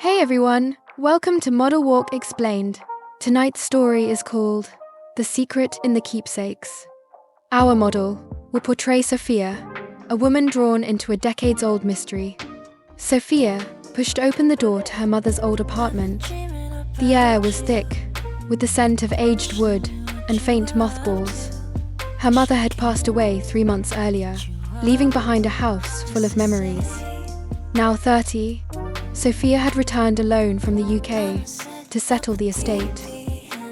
Hey everyone, welcome to Model Walk Explained. Tonight's story is called The Secret in the Keepsakes. Our model will portray Sophia, a woman drawn into a decades-old mystery. Sophia pushed open the door to her mother's old apartment. The air was thick, with the scent of aged wood and faint mothballs. Her mother had passed away 3 months earlier, leaving behind a house full of memories. Now 30, Sophia had returned alone from the UK to settle the estate.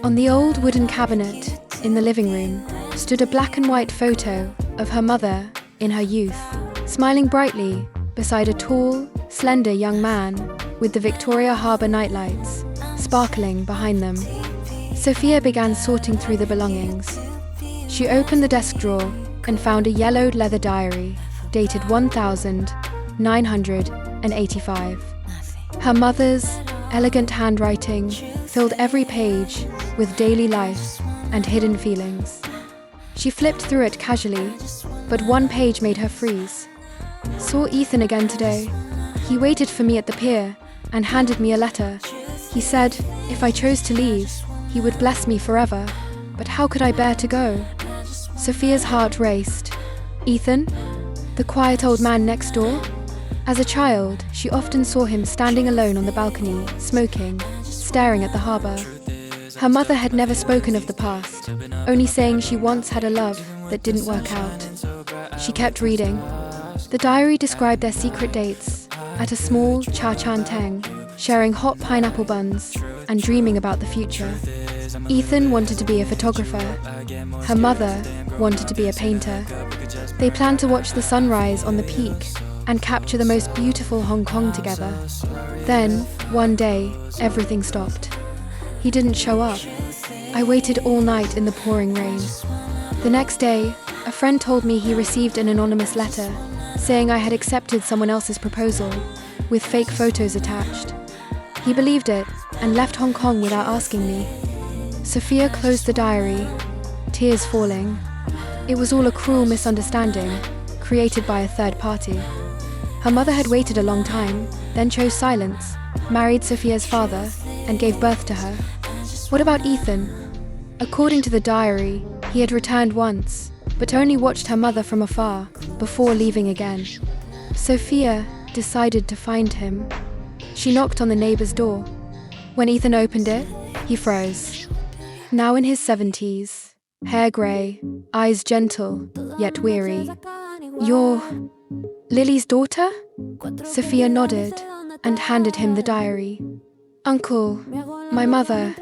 On the old wooden cabinet in the living room stood a black and white photo of her mother in her youth, smiling brightly beside a tall, slender young man with the Victoria Harbour nightlights sparkling behind them. Sophia began sorting through the belongings. She opened the desk drawer and found a yellowed leather diary dated 1985. Her mother's elegant handwriting filled every page with daily life and hidden feelings. She flipped through it casually, but one page made her freeze. Saw Ethan again today. He waited for me at the pier and handed me a letter. He said if I chose to leave, he would bless me forever, but how could I bear to go? Sophia's heart raced. Ethan? The quiet old man next door? As a child, she often saw him standing alone on the balcony, smoking, staring at the harbour. Her mother had never spoken of the past, only saying she once had a love that didn't work out. She kept reading. The diary described their secret dates at a small cha-chan teng, sharing hot pineapple buns and dreaming about the future. Ethan wanted to be a photographer. Her mother wanted to be a painter. They planned to watch the sunrise on the peak and capture the most beautiful Hong Kong together. Then, one day, everything stopped. He didn't show up. I waited all night in the pouring rain. The next day, a friend told me he received an anonymous letter saying I had accepted someone else's proposal, with fake photos attached. He believed it and left Hong Kong without asking me. Sophia closed the diary, tears falling. It was all a cruel misunderstanding, created by a third party. Her mother had waited a long time, then chose silence, married Sophia's father, and gave birth to her. What about Ethan? According to the diary, he had returned once, but only watched her mother from afar before leaving again. Sophia decided to find him. She knocked on the neighbour's door. When Ethan opened it, he froze. Now in his 70s, hair grey, eyes gentle, yet weary. You're Lily's daughter? Sophia nodded and handed him the diary. Uncle, my mother,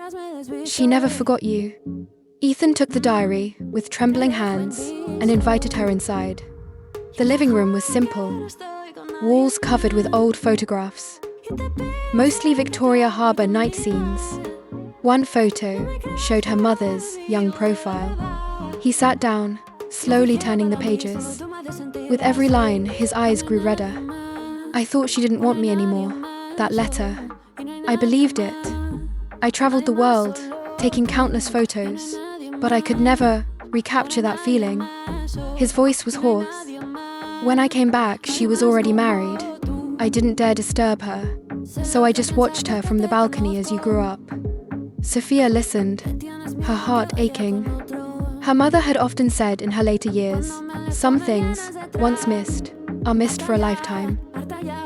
she never forgot you. Ethan took the diary with trembling hands and invited her inside. The living room was simple, walls covered with old photographs, mostly Victoria Harbour night scenes. One photo showed her mother's young profile. He sat down, slowly turning the pages. With every line, his eyes grew redder. I thought she didn't want me anymore, that letter. I believed it. I travelled the world, taking countless photos, but I could never recapture that feeling. His voice was hoarse. When I came back, she was already married. I didn't dare disturb her, so I just watched her from the balcony as you grew up. Sophia listened, her heart aching. Her mother had often said in her later years, some things, once missed, are missed for a lifetime.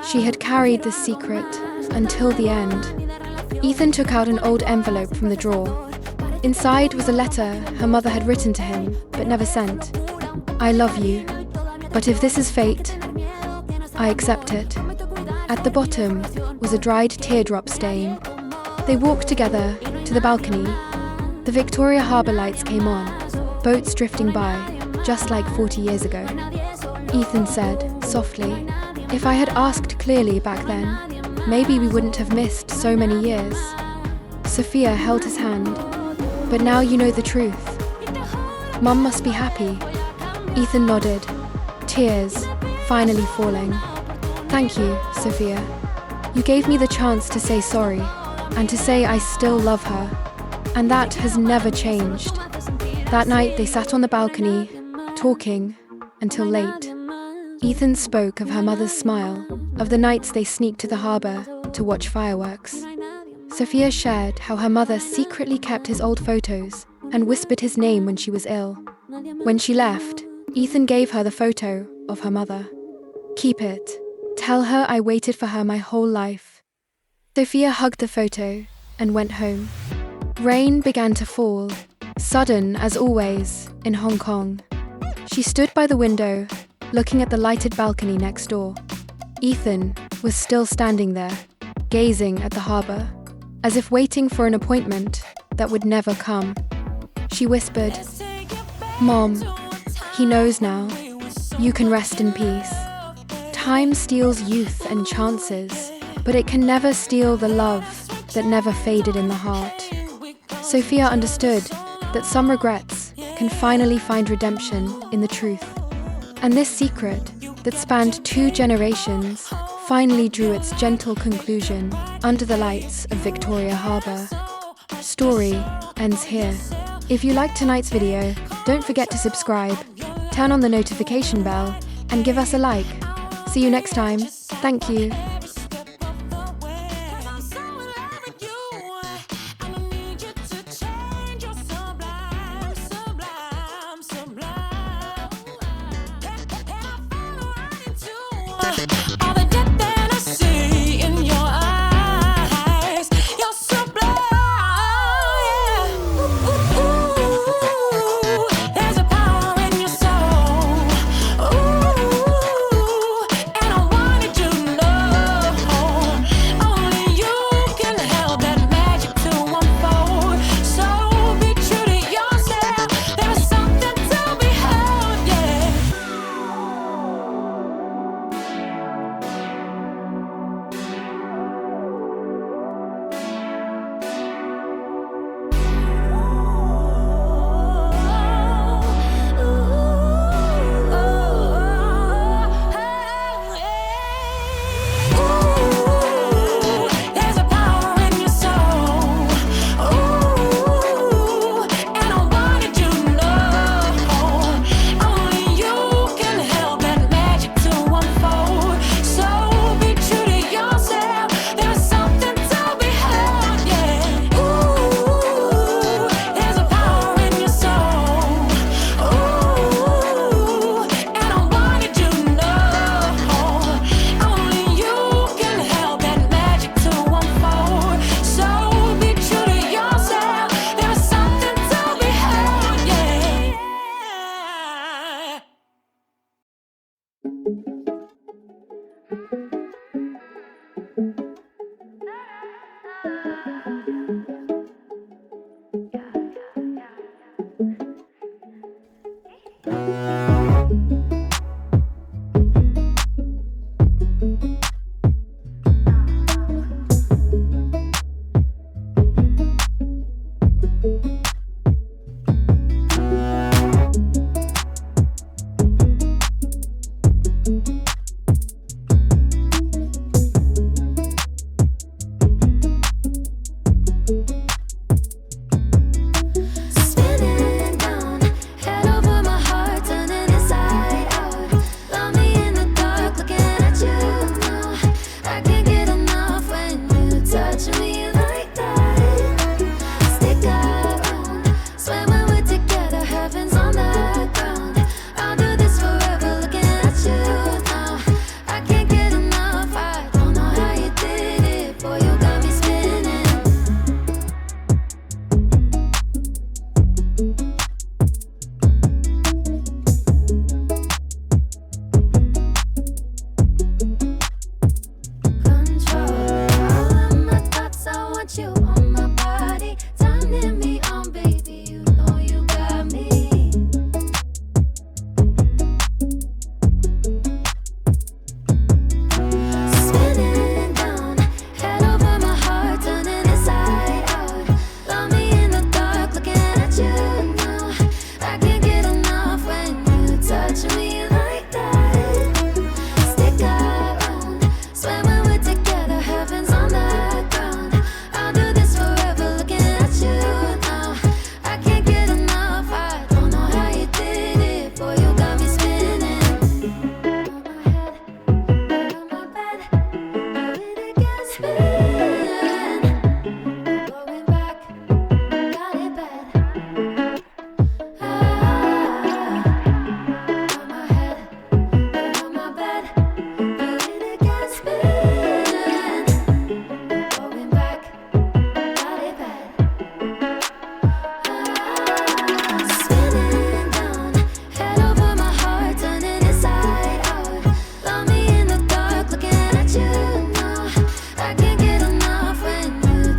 She had carried this secret until the end. Ethan took out an old envelope from the drawer. Inside was a letter her mother had written to him, but never sent. I love you, but if this is fate, I accept it. At the bottom was a dried teardrop stain. They walked together to the balcony. The Victoria Harbour lights came on, boats drifting by, just like 40 years ago. Ethan said, softly, if I had asked clearly back then, maybe we wouldn't have missed so many years. Sophia held his hand. But now you know the truth. Mum must be happy. Ethan nodded, tears finally falling. Thank you, Sophia. You gave me the chance to say sorry, and to say I still love her. And that has never changed. That night they sat on the balcony, talking until late. Ethan spoke of her mother's smile, of the nights they sneaked to the harbour to watch fireworks. Sophia shared how her mother secretly kept his old photos and whispered his name when she was ill. When she left, Ethan gave her the photo of her mother. "Keep it. Tell her I waited for her my whole life." Sophia hugged the photo and went home. Rain began to fall, sudden as always in Hong Kong. She stood by the window, looking at the lighted balcony next door. Ethan was still standing there, gazing at the harbour, as if waiting for an appointment that would never come. She whispered, "Mom, he knows now. You can rest in peace. Time steals youth and chances, but it can never steal the love that never faded in the heart." Sophia understood that some regrets can finally find redemption in the truth. And this secret that spanned 2 generations finally drew its gentle conclusion under the lights of Victoria Harbour. Story ends here. If you liked tonight's video, don't forget to subscribe, turn on the notification bell, and give us a like. See you next time. Thank you. All the depth that I see in your eyes, you're so blind, yeah. Ooh, there's a power in your soul. Ooh, and I wanted to know, only you can help that magic to unfold. So be true to yourself. There is something to behold, yeah.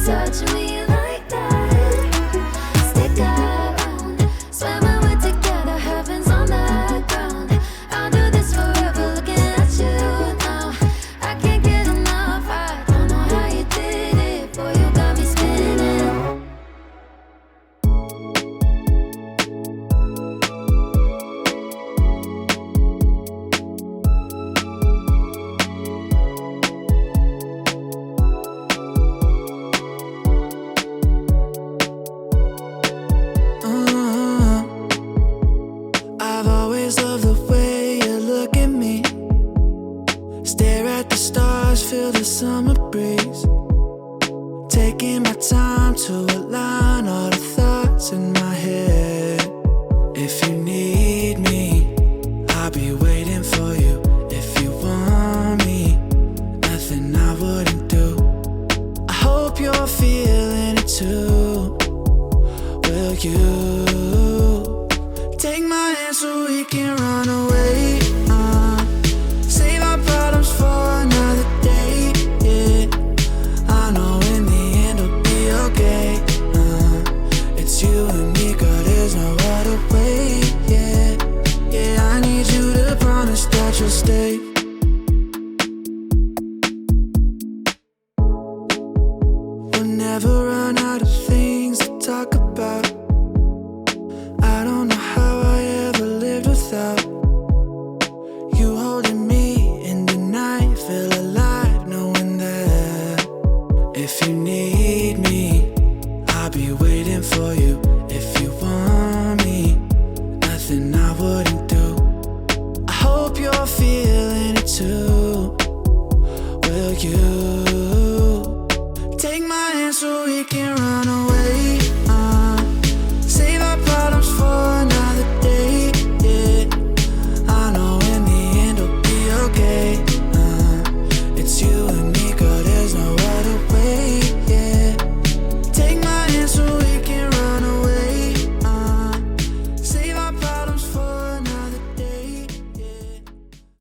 touch me like that. Stick around, swear when we're together, heaven's on the ground. I'll do this forever, looking at you now. I can't get enough, I don't know how you did it. Boy, you got me spinning. I've always loved the way you look at me. Stare at the stars, feel the summer breeze. Taking my time to align all the thoughts in my head. If you need me, I'll be waiting for you. If you want me, nothing I wouldn't do. I hope you're feeling it too. Will you take my hand so we can run away? Save our problems for another day. Yeah, I know in the end it'll be okay. It's you and me, girl, there's no other way. Yeah, yeah, I need you to promise that you'll stay. We'll never run out of things to talk about. I don't know how I ever lived without you holding me in the night. Feel alive knowing that if you need me, I'll be waiting for you. If you want me, nothing I wouldn't do. I hope you're feeling it too. Will you take my hand so we can run away?